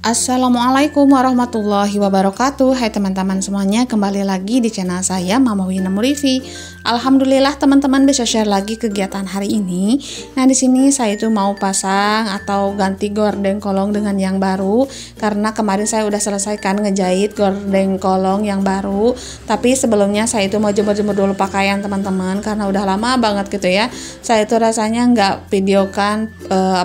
Assalamualaikum warahmatullahi wabarakatuh. Hai teman-teman semuanya, kembali lagi di channel saya Mama Wina Murifi. Alhamdulillah teman-teman bisa share lagi kegiatan hari ini. Nah, di sini saya itu mau pasang atau ganti gorden kolong dengan yang baru, karena kemarin saya udah selesaikan ngejahit gorden kolong yang baru. Tapi sebelumnya saya itu mau jemur-jemur dulu pakaian teman-teman, karena udah lama banget gitu ya. Saya itu rasanya nggak videokan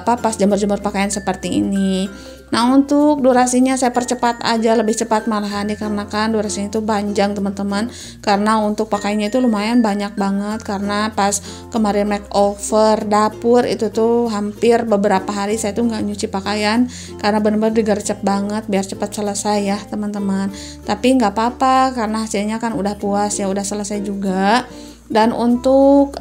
pas jemur-jemur pakaian seperti ini. Nah, untuk durasinya saya percepat aja, lebih cepat malahan, dikarenakan durasinya itu panjang teman-teman, karena untuk pakainya itu lumayan banyak banget, karena pas kemarin makeover dapur itu tuh hampir beberapa hari saya tuh nggak nyuci pakaian, karena benar-benar digercep banget biar cepat selesai ya teman-teman. Tapi nggak apa-apa, karena hasilnya kan udah puas ya, udah selesai juga. Dan untuk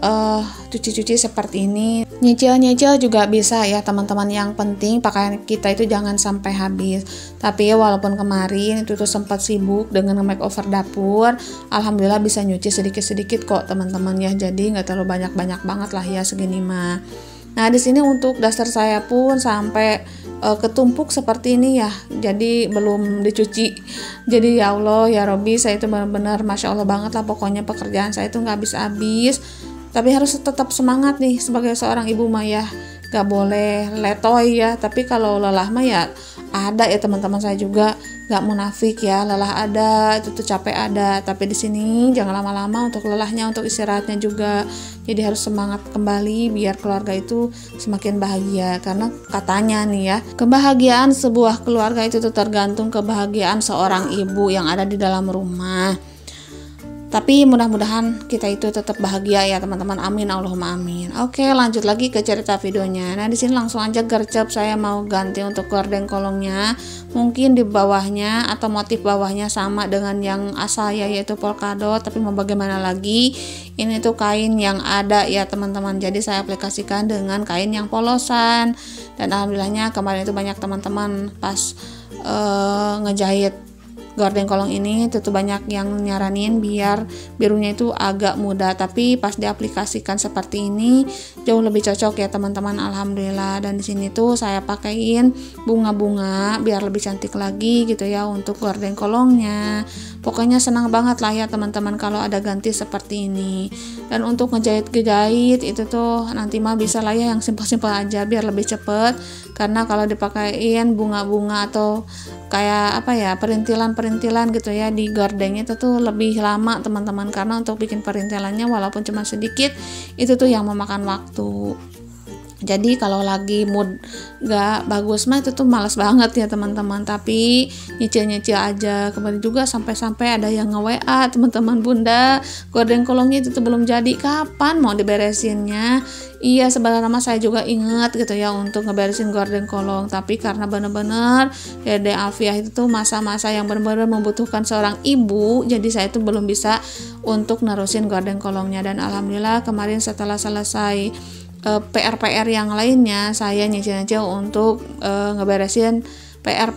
cuci-cuci seperti ini, nyicil-nyicil juga bisa ya teman-teman. Yang penting pakaian kita itu jangan sampai habis. Tapi walaupun kemarin itu tuh sempat sibuk dengan makeover dapur, alhamdulillah bisa nyuci sedikit-sedikit kok teman-teman ya. Jadi nggak terlalu banyak-banyak banget lah ya segini mah. Nah, di sini untuk daster saya pun sampai ketumpuk seperti ini ya, jadi belum dicuci. Jadi ya Allah ya Robi, saya itu benar-benar Masya Allah banget lah, pokoknya pekerjaan saya itu nggak habis-habis. Tapi harus tetap semangat nih sebagai seorang ibu mah ya, nggak boleh letoy ya. Tapi kalau lelah mah ya ada ya teman-teman, saya juga nggak munafik ya, lelah ada, itu tuh capek ada. Tapi di sini jangan lama-lama untuk lelahnya, untuk istirahatnya juga. Jadi harus semangat kembali biar keluarga itu semakin bahagia. Karena katanya nih ya, kebahagiaan sebuah keluarga itu tuh tergantung kebahagiaan seorang ibu yang ada di dalam rumah. Tapi mudah-mudahan kita itu tetap bahagia ya teman-teman. Amin Allahumma amin. Oke, lanjut lagi ke cerita videonya. Nah, di sini langsung aja gercep saya mau ganti untuk gorden kolongnya. Mungkin di bawahnya atau motif bawahnya sama dengan yang asal ya, yaitu polkadot. Tapi mau bagaimana lagi? Ini tuh kain yang ada ya teman-teman. Jadi saya aplikasikan dengan kain yang polosan. Dan alhamdulillahnya kemarin itu banyak teman-teman pas ngejahit gorden kolong ini itu banyak yang nyaranin biar birunya itu agak muda, tapi pas diaplikasikan seperti ini jauh lebih cocok ya teman-teman, alhamdulillah. Dan di sini tuh saya pakaiin bunga-bunga biar lebih cantik lagi gitu ya untuk gorden kolongnya. Pokoknya senang banget lah ya teman-teman kalau ada ganti seperti ini. Dan untuk ngejahit-ngejahit itu tuh nanti mah bisa lah ya yang simpel-simpel aja biar lebih cepet, karena kalau dipakein bunga-bunga atau kayak perintilan gitu ya di gordennya itu tuh lebih lama teman-teman, karena untuk bikin perintilannya walaupun cuma sedikit itu tuh yang memakan waktu. Jadi kalau lagi mood gak bagus mah itu tuh males banget ya teman-teman. Tapi nyicil-nyicil aja. Kemarin juga sampai-sampai ada yang nge-WA teman-teman, Bunda gorden kolongnya itu tuh belum jadi, kapan mau diberesinnya? Iya, sebenarnya saya juga ingat gitu ya untuk ngeberesin gorden kolong. Tapi karena bener-bener Dede Alfiah itu tuh masa-masa yang bener-bener membutuhkan seorang ibu, jadi saya tuh belum bisa untuk nerusin gorden kolongnya. Dan alhamdulillah kemarin setelah selesai PR-PR yang lainnya, saya nyicil-nyicil untuk ngeberesin PR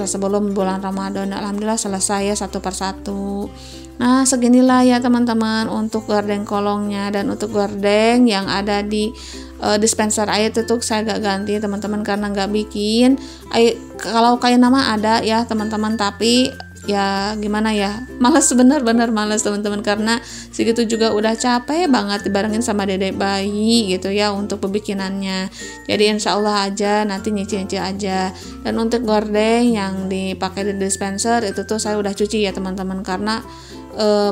sebelum bulan Ramadan. Alhamdulillah selesai ya satu persatu. Nah, seginilah ya teman-teman untuk gorden kolongnya. Dan untuk gorden yang ada di dispenser air itu tuh saya gak ganti teman-teman, karena gak bikin kalau kain nama ada ya teman-teman, tapi ya gimana ya, malas, bener-bener malas teman-teman, karena segitu juga udah capek banget dibarengin sama dedek bayi gitu ya untuk pembikinannya. Jadi insya Allah aja nanti nyicil-nyicil aja. Dan untuk gorden yang dipakai di dispenser itu tuh saya udah cuci ya teman-teman, karena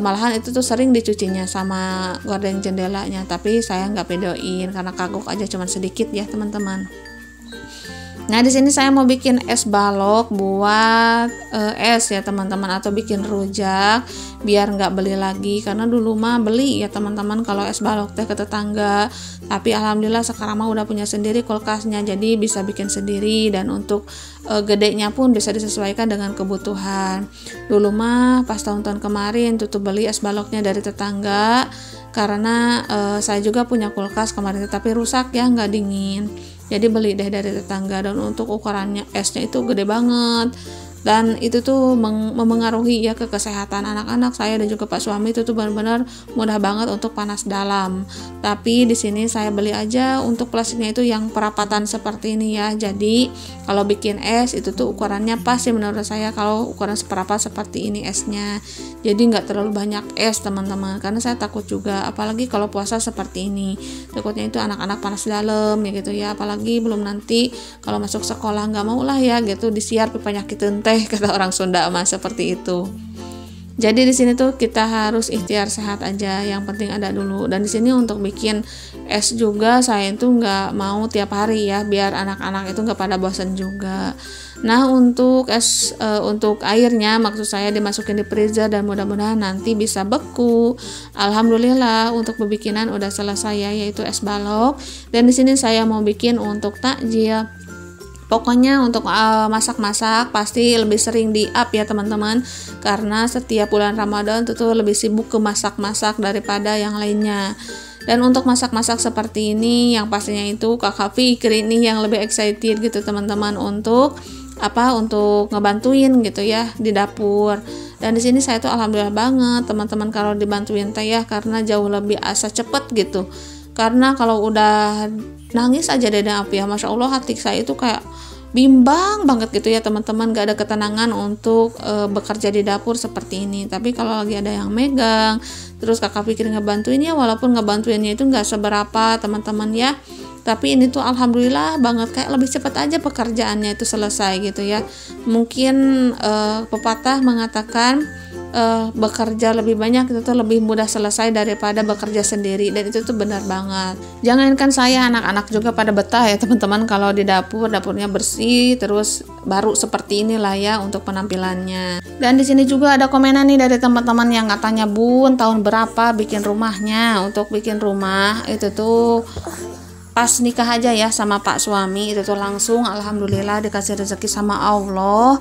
malahan itu tuh sering dicucinya sama gorden jendelanya, tapi saya nggak pedoin karena kagok aja cuman sedikit ya teman-teman. Nah, di sini saya mau bikin es balok buat es ya teman-teman, atau bikin rujak biar nggak beli lagi, karena dulu mah beli ya teman-teman kalau es balok teh ke tetangga. Tapi alhamdulillah sekarang mah udah punya sendiri kulkasnya, jadi bisa bikin sendiri. Dan untuk gedenya pun bisa disesuaikan dengan kebutuhan. Dulu mah pas tahun-tahun kemarin tuh beli es baloknya dari tetangga, karena saya juga punya kulkas kemarin tapi rusak ya, nggak dingin. Jadi beli deh dari tetangga. Dan untuk ukurannya esnya itu gede banget, dan itu tuh memengaruhi ya ke kesehatan anak-anak saya dan juga Pak suami. Itu tuh benar-benar mudah banget untuk panas dalam. Tapi di sini saya beli aja untuk plastiknya itu yang perapatan seperti ini ya. Jadi kalau bikin es itu tuh ukurannya pas sih menurut saya, kalau ukuran seperapat seperti ini esnya. Jadi nggak terlalu banyak es teman-teman, karena saya takut juga apalagi kalau puasa seperti ini, takutnya itu anak-anak panas dalam ya gitu ya. Apalagi belum nanti kalau masuk sekolah, nggak mau lah ya gitu disiar penyakit teh kata orang Sunda mah seperti itu. Jadi di sini tuh kita harus ikhtiar sehat aja, yang penting ada dulu. Dan di sini untuk bikin es juga saya itu nggak mau tiap hari ya, biar anak-anak itu nggak pada bosan juga. Nah untuk es untuk airnya maksud saya dimasukin di freezer dan mudah-mudahan nanti bisa beku. Alhamdulillah untuk pembikinan udah selesai ya, yaitu es balok. Dan di sini saya mau bikin untuk takjil. Pokoknya untuk masak-masak pasti lebih sering di up ya teman-teman, karena setiap bulan Ramadan tuh lebih sibuk ke masak-masak daripada yang lainnya. Dan untuk masak-masak seperti ini yang pastinya itu Kakak Fikri ini yang lebih excited gitu teman-teman untuk untuk ngebantuin gitu ya di dapur. Dan di sini saya tuh alhamdulillah banget teman-teman kalau dibantuin teh ya, karena jauh lebih asa cepet gitu. Karena kalau udah nangis aja deh api ya, Masya Allah hati saya itu kayak bimbang banget gitu ya teman-teman, gak ada ketenangan untuk bekerja di dapur seperti ini. Tapi kalau lagi ada yang megang, terus Kakak Fikri ngebantuin ya, walaupun ngebantuinnya itu gak seberapa teman-teman ya, tapi ini tuh alhamdulillah banget, kayak lebih cepat aja pekerjaannya itu selesai gitu ya. Mungkin pepatah mengatakan bekerja lebih banyak itu tuh lebih mudah selesai daripada bekerja sendiri, dan itu tuh benar banget. Jangankan saya, anak-anak juga pada betah ya teman-teman kalau di dapurnya bersih terus baru seperti inilah ya untuk penampilannya. Dan di sini juga ada komenan nih dari teman-teman yang katanya, Bun tahun berapa bikin rumahnya? Untuk bikin rumah itu tuh pas nikah aja ya sama Pak suami, itu tuh langsung alhamdulillah dikasih rezeki sama Allah.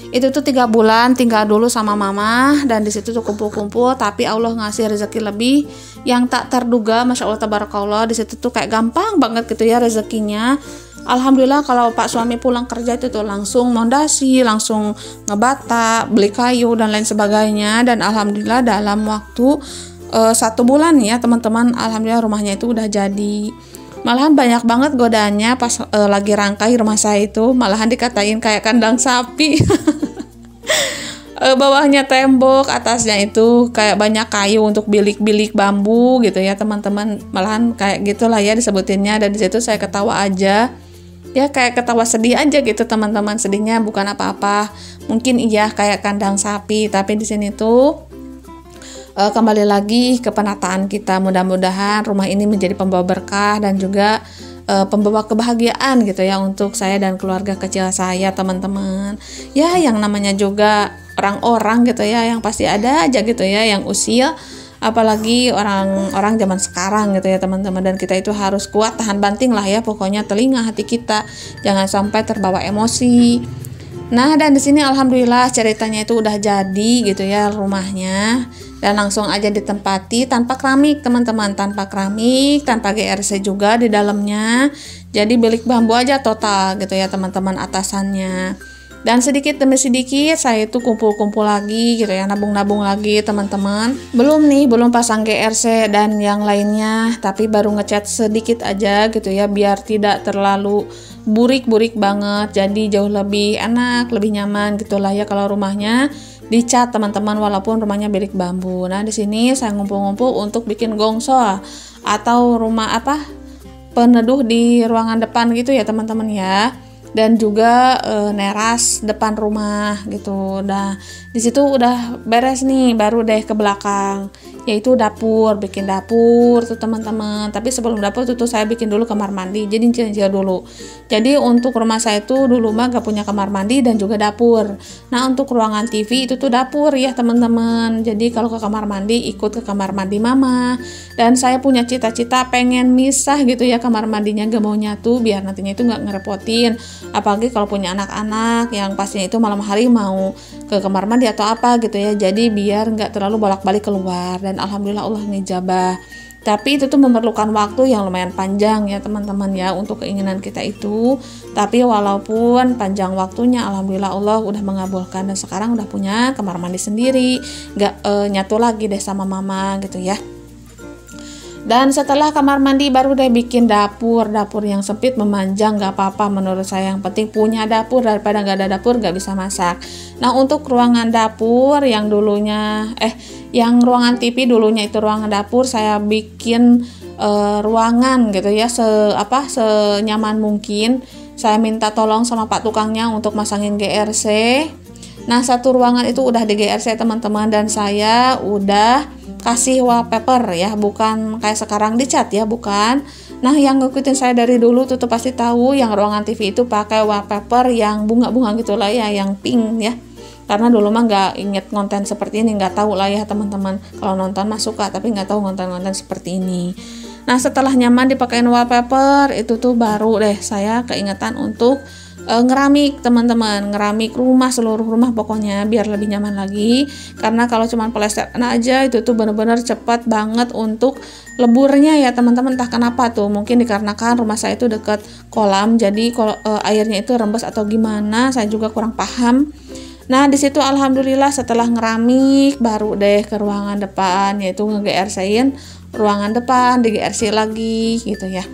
Itu tuh 3 bulan tinggal dulu sama mama, dan di situ tuh kumpul-kumpul, tapi Allah ngasih rezeki lebih yang tak terduga, Masya Allah tabarakallah. Di situ tuh kayak gampang banget gitu ya rezekinya. Alhamdulillah kalau Pak suami pulang kerja itu tuh langsung mondasi, langsung ngebata, beli kayu dan lain sebagainya. Dan alhamdulillah dalam waktu 1 bulan ya teman-teman, alhamdulillah rumahnya itu udah jadi. Malahan banyak banget godaannya pas lagi rangkai rumah saya itu, malahan dikatain kayak kandang sapi. Bawahnya tembok, atasnya itu kayak banyak kayu untuk bilik-bilik bambu gitu ya teman-teman, malahan kayak gitulah ya disebutinnya. Dan di situ saya ketawa aja ya, kayak ketawa sedih aja gitu teman-teman. Sedihnya bukan apa-apa, mungkin iya kayak kandang sapi, tapi di sini tuh kembali lagi ke penataan kita. Mudah-mudahan rumah ini menjadi pembawa berkah dan juga pembawa kebahagiaan gitu ya untuk saya dan keluarga kecil saya teman-teman. Ya yang namanya juga orang-orang gitu ya, yang pasti ada aja gitu ya yang usil, apalagi orang-orang zaman sekarang gitu ya teman-teman. Dan kita itu harus kuat, tahan banting lah ya pokoknya telinga hati kita, jangan sampai terbawa emosi. Nah dan di sini alhamdulillah ceritanya itu udah jadi gitu ya rumahnya, dan langsung aja ditempati tanpa keramik teman-teman, tanpa keramik, tanpa GRC juga di dalamnya. Jadi bilik bambu aja total gitu ya teman-teman atasannya. Dan sedikit demi sedikit saya itu kumpul-kumpul lagi gitu ya, nabung-nabung lagi teman-teman. Belum pasang GRC dan yang lainnya, tapi baru ngecat sedikit aja gitu ya, biar tidak terlalu burik-burik banget. Jadi jauh lebih enak, lebih nyaman gitulah ya kalau rumahnya dicat teman-teman, walaupun rumahnya bilik bambu. Nah di sini saya ngumpul-ngumpul untuk bikin gongsol atau rumah peneduh di ruangan depan gitu ya teman-teman ya, dan juga neras depan rumah gitu. Nah di situ udah beres nih, baru deh ke belakang yaitu dapur, bikin dapur tuh teman-teman. Tapi sebelum dapur tuh saya bikin dulu kamar mandi, jadi nyicil dulu. Jadi untuk rumah saya tuh dulu mah gak punya kamar mandi dan juga dapur. Nah untuk ruangan TV itu tuh dapur ya teman-teman. Jadi kalau ke kamar mandi ikut ke kamar mandi mama. Dan saya punya cita-cita pengen misah gitu ya kamar mandinya, gak maunya tuh biar nantinya itu gak ngerepotin. Apalagi kalau punya anak-anak yang pastinya itu malam hari mau ke kamar mandi atau apa gitu ya. Jadi biar gak terlalu bolak-balik keluar. Dan alhamdulillah Allah ngejabah. Tapi itu tuh memerlukan waktu yang lumayan panjang ya teman-teman ya untuk keinginan kita itu. Tapi walaupun panjang waktunya, alhamdulillah Allah udah mengabulkan dan sekarang udah punya kamar mandi sendiri, gak nyatu lagi deh sama mama gitu ya. Dan setelah kamar mandi baru deh bikin dapur yang sempit memanjang gak apa-apa menurut saya, yang penting punya dapur daripada gak ada dapur gak bisa masak. Nah untuk ruangan dapur yang dulunya yang ruangan TV dulunya itu ruangan dapur, saya bikin ruangan gitu ya senyaman mungkin. Saya minta tolong sama Pak tukangnya untuk masangin GRC. Nah satu ruangan itu udah di GRC teman-teman, dan saya udah kasih wallpaper ya, bukan kayak sekarang dicat ya, bukan. Nah yang ngikutin saya dari dulu tuh pasti tahu yang ruangan TV itu pakai wallpaper yang bunga-bunga gitulah ya, yang pink ya. Karena dulu mah nggak inget konten seperti ini, nggak tahu lah ya teman-teman. Kalau nonton mah suka, tapi nggak tahu konten-konten seperti ini. Nah setelah nyaman dipakein wallpaper itu tuh baru deh saya keingetan untuk ngeramik teman-teman, ngeramik rumah, seluruh rumah pokoknya biar lebih nyaman lagi. Karena kalau cuma plesteran aja itu tuh bener-bener cepat banget untuk leburnya ya teman-teman, entah kenapa tuh, mungkin dikarenakan rumah saya itu dekat kolam, jadi airnya itu rembes atau gimana, saya juga kurang paham. Nah di situ alhamdulillah setelah ngeramik baru deh ke ruangan depan, yaitu nge-GRC-in ruangan depan, di GRC lagi gitu ya.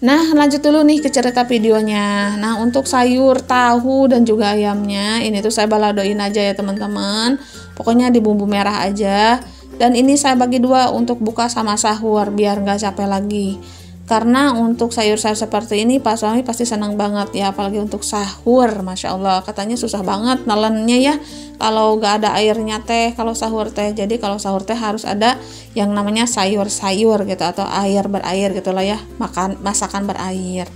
Nah lanjut dulu nih ke cerita videonya. Nah untuk sayur, tahu, dan juga ayamnya ini tuh saya baladoin aja ya teman-teman. Pokoknya di bumbu merah aja. Dan ini saya bagi dua untuk buka sama sahur biar nggak capek lagi. Karena untuk sayur-sayur seperti ini Pak suami pasti senang banget ya, apalagi untuk sahur. Masya Allah, katanya susah banget nelennya ya kalau nggak ada airnya teh kalau sahur teh. Jadi kalau sahur teh harus ada yang namanya sayur-sayur gitu atau air berair gitulah ya, masakan berair.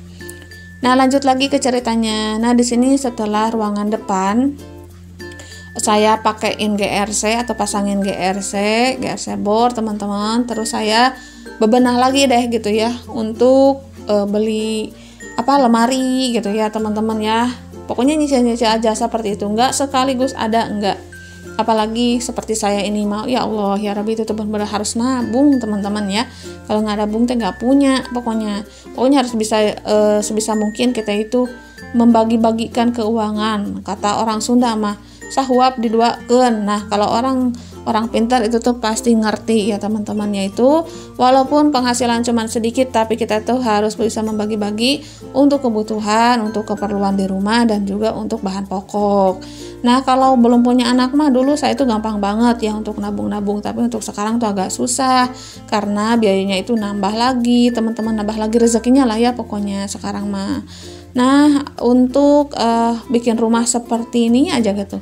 Nah lanjut lagi ke ceritanya. Nah di sini setelah ruangan depan saya pakein GRC atau pasangin GRC board teman-teman, terus saya bebenah lagi deh gitu ya untuk beli lemari gitu ya teman-teman ya. Pokoknya nyicil-nyicil aja seperti itu, enggak sekaligus ada, enggak. Apalagi seperti saya ini mau, ya Allah ya Rabbi, itu benar-benar harus nabung teman-teman ya. Kalau nggak nabung teh nggak punya. Pokoknya harus bisa sebisa mungkin kita itu membagi-bagikan keuangan. Kata orang Sunda mah sahuap diduakeun. Nah kalau orang pintar itu tuh pasti ngerti ya teman-teman, yaitu walaupun penghasilan cuma sedikit tapi kita tuh harus bisa membagi-bagi untuk kebutuhan, untuk keperluan di rumah, dan juga untuk bahan pokok. Nah kalau belum punya anak mah dulu saya itu gampang banget ya untuk nabung-nabung, tapi untuk sekarang tuh agak susah karena biayanya itu nambah lagi teman-teman, nambah lagi rezekinya lah ya pokoknya sekarang mah. Nah untuk bikin rumah seperti ini aja gitu,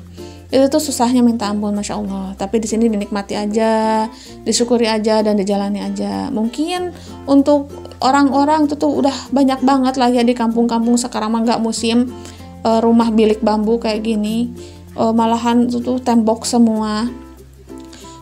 itu tuh susahnya minta ampun Masya Allah. Tapi di sini dinikmati aja, disyukuri aja, dan dijalani aja. Mungkin untuk orang-orang tuh udah banyak banget lah ya di kampung-kampung sekarang mah nggak musim rumah bilik bambu kayak gini, malahan tuh tembok semua.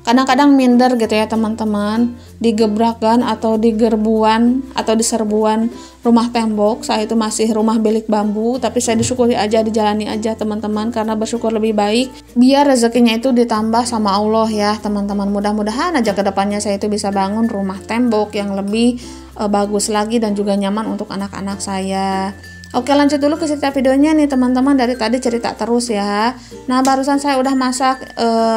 Kadang-kadang minder gitu ya teman-teman, digebrakan atau digerbuan atau diserbuan rumah tembok. Saya itu masih rumah bilik bambu, tapi saya disyukuri aja, dijalani aja teman-teman, karena bersyukur lebih baik biar rezekinya itu ditambah sama Allah ya teman-teman. Mudah-mudahan aja kedepannya saya itu bisa bangun rumah tembok yang lebih bagus lagi dan juga nyaman untuk anak-anak saya. Oke lanjut dulu ke cerita videonya nih teman-teman, dari tadi cerita terus ya. Nah barusan saya udah masak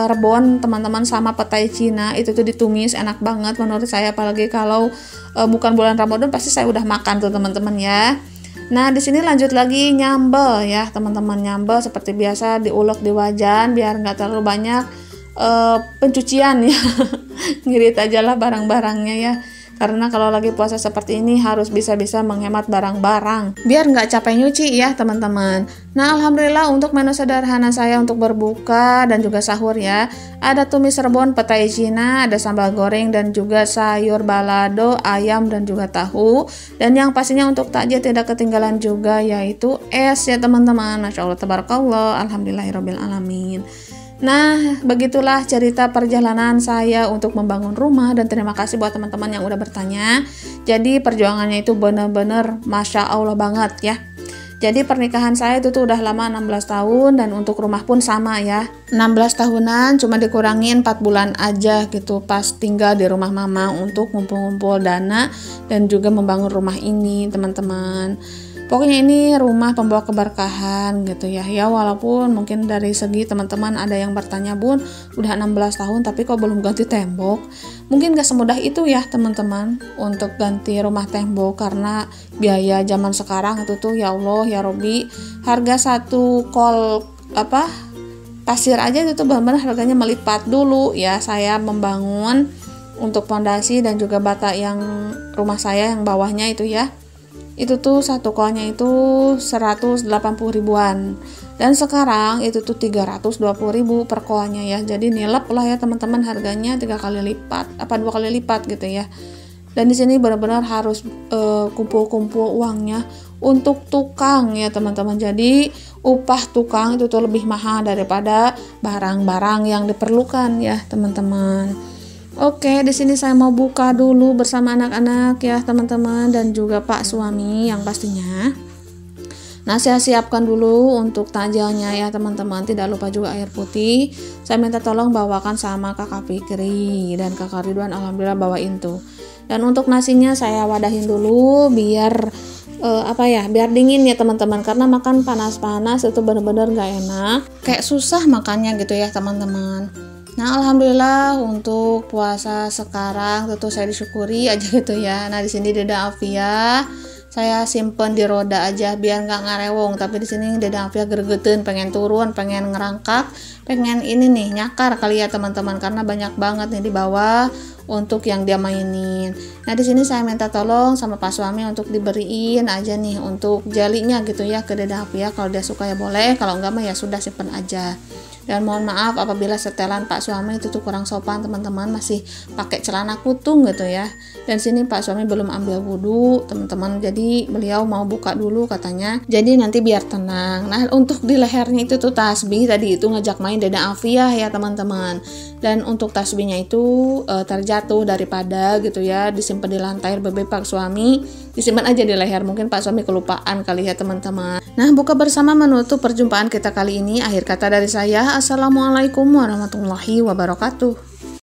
rebon teman-teman sama petai Cina, itu tuh ditumis enak banget menurut saya, apalagi kalau bukan bulan Ramadan pasti saya udah makan tuh teman-teman ya. Nah di sini lanjut lagi nyambel ya teman-teman, nyambel seperti biasa diulek di wajan biar nggak terlalu banyak pencucian ya. Ngirit aja lah barang-barangnya ya. Karena kalau lagi puasa seperti ini harus bisa-bisa menghemat barang-barang biar nggak capek nyuci ya teman-teman. Nah alhamdulillah untuk menu sederhana saya untuk berbuka dan juga sahur ya, ada tumis rebon, petai Cina, ada sambal goreng, dan juga sayur balado, ayam, dan juga tahu. Dan yang pastinya untuk takjil tidak ketinggalan juga yaitu es ya teman-teman. Masya Allah tabarakallah, alhamdulillahirabbil alamin. Nah, begitulah cerita perjalanan saya untuk membangun rumah, dan terima kasih buat teman-teman yang udah bertanya. Jadi perjuangannya itu benar-benar Masya Allah banget ya. Jadi pernikahan saya itu tuh udah lama 16 tahun dan untuk rumah pun sama ya. 16 tahunan cuma dikurangin 4 bulan aja gitu pas tinggal di rumah mama untuk ngumpul-ngumpul dana dan juga membangun rumah ini teman-teman. Pokoknya ini rumah pembawa keberkahan gitu ya. Ya walaupun mungkin dari segi teman-teman ada yang bertanya, Bun udah 16 tahun tapi kok belum ganti tembok. Mungkin gak semudah itu ya teman-teman untuk ganti rumah tembok karena biaya zaman sekarang itu tuh ya Allah ya Robi, harga satu kol pasir aja itu tuh benar-benar harganya melipat. Dulu ya saya membangun untuk fondasi dan juga bata yang rumah saya yang bawahnya itu ya. Itu tuh satu kolnya itu 180 ribuan dan sekarang itu tuh 320 ribu per kolnya ya. Jadi nilep lah ya teman-teman, harganya 2 kali lipat gitu ya. Dan di sini benar-benar harus kumpul-kumpul uangnya untuk tukang ya teman-teman. Jadi upah tukang itu tuh lebih mahal daripada barang-barang yang diperlukan ya teman-teman. Oke, di sini saya mau buka dulu bersama anak-anak ya teman-teman dan juga Pak suami yang pastinya. Nah, saya siapkan dulu untuk takjilnya ya teman-teman. Tidak lupa juga air putih. Saya minta tolong bawakan sama Kakak Fikri dan Kakak Ridwan, alhamdulillah bawain tuh. Dan untuk nasinya saya wadahin dulu biar biar dingin ya teman-teman, karena makan panas-panas itu benar-benar gak enak. Kayak susah makannya gitu ya teman-teman. Nah, alhamdulillah untuk puasa sekarang tentu saya disyukuri aja gitu ya. Nah, di sini Deda Afia saya simpen di roda aja biar nggak ngarewong. Tapi di sini Deda Afia gregetan, pengen turun, pengen ngerangkak, pengen ini nih nyakar kali ya teman-teman, karena banyak banget nih di bawah untuk yang dia mainin. Nah, di sini saya minta tolong sama Pak suami untuk diberiin aja nih untuk jalinya gitu ya ke Deda Afia. Kalau dia suka ya boleh, kalau enggak mah ya sudah simpen aja. Dan mohon maaf apabila setelan Pak suami itu tuh kurang sopan teman-teman, masih pakai celana kutung gitu ya. Dan sini Pak suami belum ambil wudhu teman-teman, jadi beliau mau buka dulu katanya, jadi nanti biar tenang. Nah, untuk di lehernya itu tuh tasbih tadi itu ngajak main Deda Afia ya teman-teman. Dan untuk tasbihnya itu terjatuh daripada gitu ya, disimpan di lantai bebek Pak suami, disimpan aja di leher. Mungkin Pak suami kelupaan kali ya teman-teman. Nah, buka bersama menutup perjumpaan kita kali ini. Akhir kata dari saya, Assalamualaikum warahmatullahi wabarakatuh.